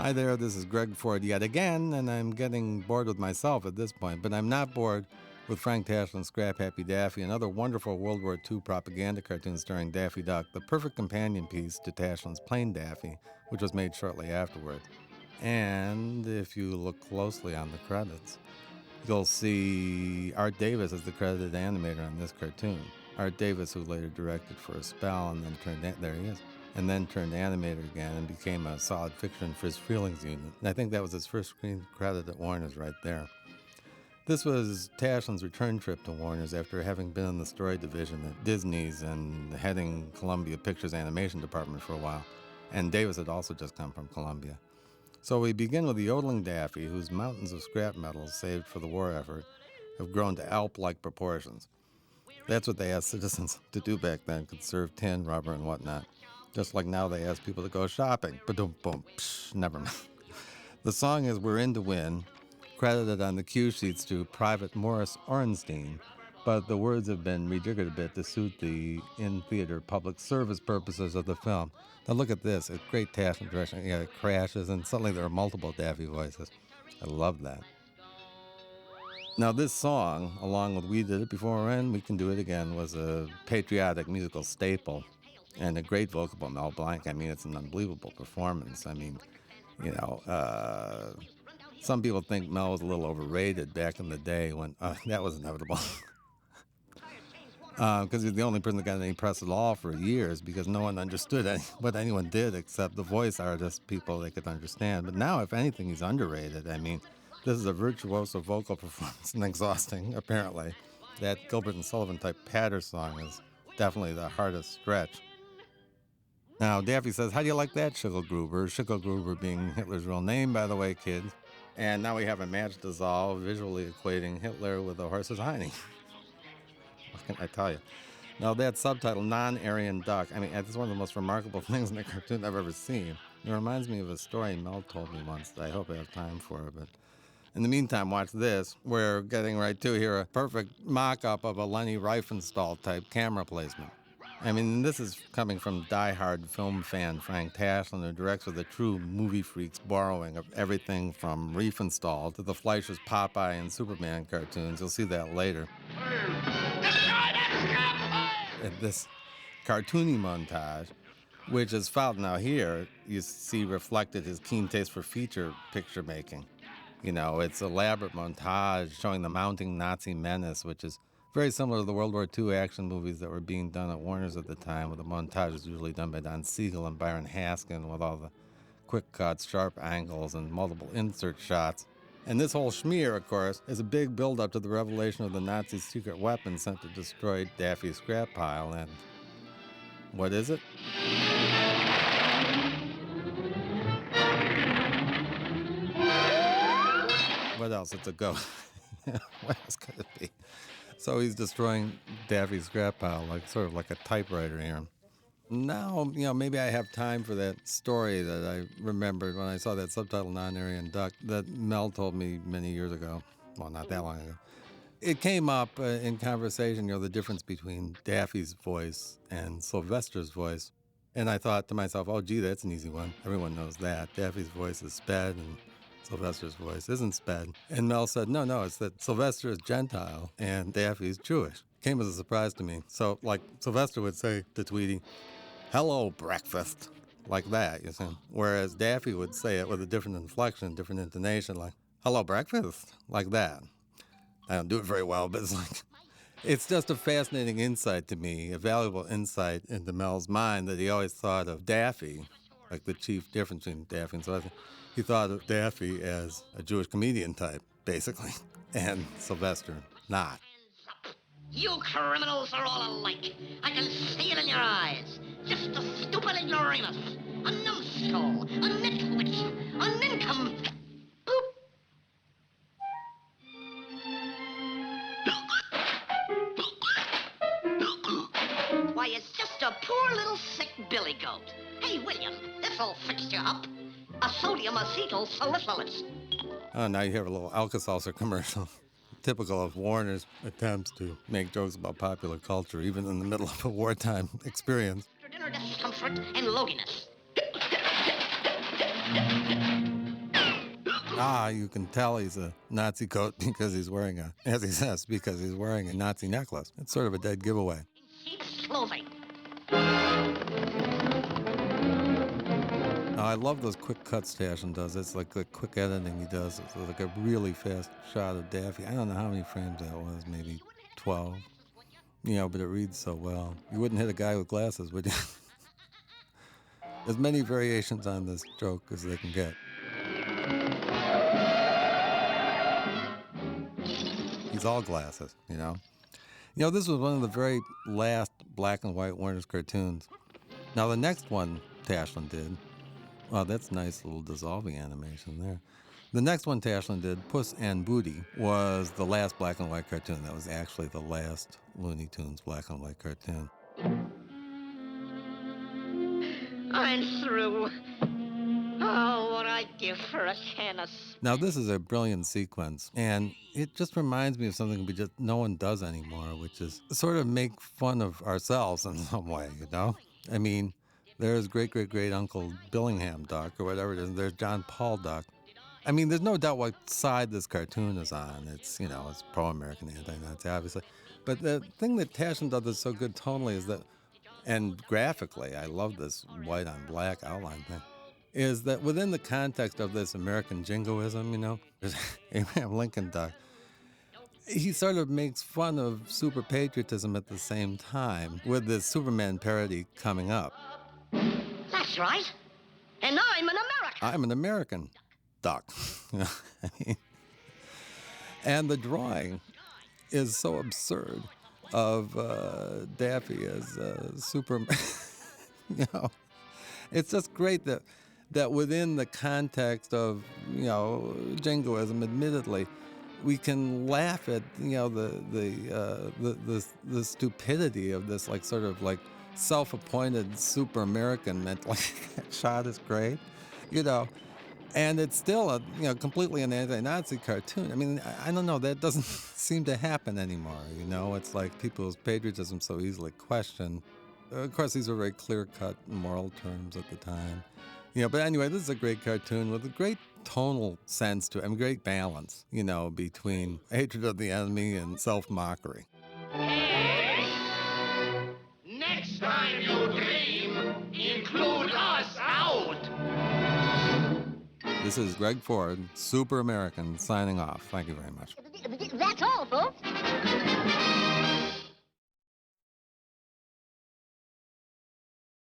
Hi there, this is Greg Ford yet again, and I'm getting bored with myself at this point, but I'm not bored with Frank Tashlin, Scrap Happy Daffy, and other wonderful World War II propaganda cartoons starring Daffy Duck, the perfect companion piece to Tashlin's Plain Daffy, which was made shortly afterward. And if you look closely on the credits, you'll see Art Davis as the credited animator on this cartoon. Art Davis, who later directed for a spell and then there he is, and then turned animator again and became a solid fiction for his Feelings unit. And I think that was his first screen credit at Warner's right there. This was Tashlin's return trip to Warner's after having been in the story division at Disney's and heading Columbia Pictures animation department for a while. And Davis had also just come from Columbia. So we begin with the yodeling Daffy, whose mountains of scrap metals saved for the war effort have grown to Alp-like proportions. That's what they asked citizens to do back then, conserve tin, rubber, and whatnot. Just like now they ask people to go shopping. Ba-dum, boom, psh, never mind. The song is We're In to Win, credited on the cue sheets to Private Morris Orenstein, but the words have been rejiggered a bit to suit the in-theater public service purposes of the film. Now look at this, a great Tashlin direction. Yeah, it crashes, and suddenly there are multiple Daffy voices. I love that. Now this song, along with We Did It Before and We Can Do It Again, was a patriotic musical staple and a great vocal by Mel Blanc. I mean, it's an unbelievable performance. I mean, some people think Mel was a little overrated back in the day when that was inevitable. Because he's the only person that got any press at all for years because no one understood what anyone did except the voice artists, people they could understand. But now, if anything, he's underrated. I mean, this is a virtuoso vocal performance and exhausting, apparently. That Gilbert and Sullivan type patter song is definitely the hardest stretch. Now, Daffy says, how do you like that, Schicklgruber? Schicklgruber being Hitler's real name, by the way, kids. And now we have a match dissolve, visually equating Hitler with a horse's hiney. What can I tell you? Now, that subtitle, Non-Aryan Duck, I mean, it's one of the most remarkable things in a cartoon I've ever seen. It reminds me of a story Mel told me once that I hope I have time for, but in the meantime, watch this. We're getting right to here, a perfect mock-up of a Leni Riefenstahl-type camera placement. I mean, this is coming from die-hard film fan Frank Tashlin, who directs with a true movie freak's borrowing of everything from Riefenstahl to the Fleischer's Popeye and Superman cartoons. You'll see that later. And this cartoony montage, which is filed now here, you see reflected his keen taste for feature picture making. You know, it's elaborate montage showing the mounting Nazi menace, which is very similar to the World War II action movies that were being done at Warner's at the time, where the montage is usually done by Don Siegel and Byron Haskin with all the quick cuts, sharp angles, and multiple insert shots. And this whole schmear, of course, is a big build-up to the revelation of the Nazis' secret weapon sent to destroy Daffy's scrap pile. And what is it? What else? It's a ghost. What else could it be? So he's destroying Daffy's scrap pile, sort of like a typewriter here. Now, maybe I have time for that story that I remembered when I saw that subtitle, Non-Aryan Duck, that Mel told me many years ago. Well, not that long ago. It came up in conversation, the difference between Daffy's voice and Sylvester's voice. And I thought to myself, oh, gee, that's an easy one. Everyone knows that. Daffy's voice is sped and Sylvester's voice isn't sped. And Mel said, no, it's that Sylvester is Gentile and Daffy's Jewish. Came as a surprise to me. So, like Sylvester would say to Tweety, hello, breakfast, like that, you see. Whereas Daffy would say it with a different inflection, different intonation, like, hello, breakfast, like that. I don't do it very well, but it's just a fascinating insight to me, a valuable insight into Mel's mind that he always thought of Daffy, like the chief difference between Daffy and Sylvester. He thought of Daffy as a Jewish comedian type, basically, and Sylvester not. You criminals are all alike. I can see it in your eyes. Just a stupid ignoramus, a numbskull, a nitwit, a nincompoop. Why, it's just a poor little sick billy goat. Hey, William, this'll fix you up. A sodium acetyl salicylate. Oh, now you hear a little Alka-Seltzer commercial. Typical of Warner's attempts to make jokes about popular culture, even in the middle of a wartime experience. Dinner discomfort and loginess. You can tell he's a Nazi coat because he's wearing a, as he says, because he's wearing a Nazi necklace. It's sort of a dead giveaway. Sheep's clothing. Now, I love those quick cuts Tashin does. It's like the quick editing he does. It's like a really fast shot of Daffy. I don't know how many frames that was, maybe 12. But it reads so well. You wouldn't hit a guy with glasses, would you? As many variations on this joke as they can get. He's all glasses, this was one of the very last black and white Warner's cartoons. Now, the next one Tashlin did, that's nice little dissolving animation there. The next one Tashlin did, Puss and Booty, was the last black and white cartoon. That was actually the last Looney Tunes black and white cartoon. I'm through. Oh, what I'd give for a can of... Now, this is a brilliant sequence, and it just reminds me of something no one does anymore, which is sort of make fun of ourselves in some way, I mean, there's great-great-great-uncle Billingham Duck, or whatever it is, and there's John Paul Duck. I mean, there's no doubt what side this cartoon is on. It's, it's pro-American, anti-Nazi, obviously. But the thing that Tashin does that's so good tonally is that, and graphically, I love this white on black outline thing, is that within the context of this American jingoism, there's Abraham Lincoln Duck, he sort of makes fun of super patriotism at the same time with this Superman parody coming up. That's right. And I'm an American. I'm an American duck. And the drawing is so absurd of Daffy as Superman. It's just great that within the context of jingoism, admittedly, we can laugh at the stupidity of this sort of self-appointed super American that that shot is great, and it's still a completely an anti-Nazi cartoon. I mean, I don't know, that doesn't seem to happen anymore. It's like people's patriotism so easily questioned. Of course, these were very clear-cut moral terms at the time. But anyway, this is a great cartoon with a great tonal sense to it, and great balance, between hatred of the enemy and self-mockery. Next time you dream, include us out. This is Greg Ford, Super American, signing off. Thank you very much. That's all, folks.